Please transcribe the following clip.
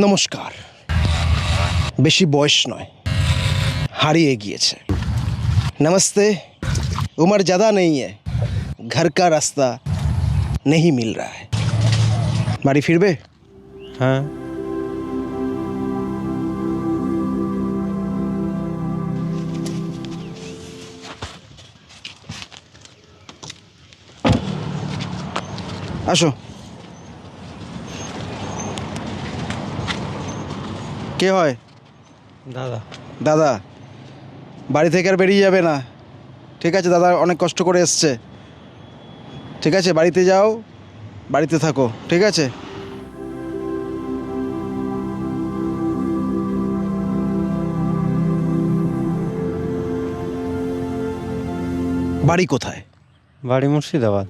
নমস্কার। বেশি বয়স নয়, হারিয়ে গিয়েছে। নমস্তে। उम्र ज़्यादा नहीं है, घर का रास्ता नहीं मिल रहा है। বাড়ি ফিরবে? হ্যাঁ। আসো। কে হয়? দাদা। দাদা বাড়ি থেকে আর বেরিয়ে যাবে না, ঠিক আছে? দাদা অনেক কষ্ট করে এসছে, ঠিক আছে? বাড়িতে যাও, বাড়িতে থাকো, ঠিক আছে? বাড়ি কোথায়? বাড়ি মুর্শিদাবাদ।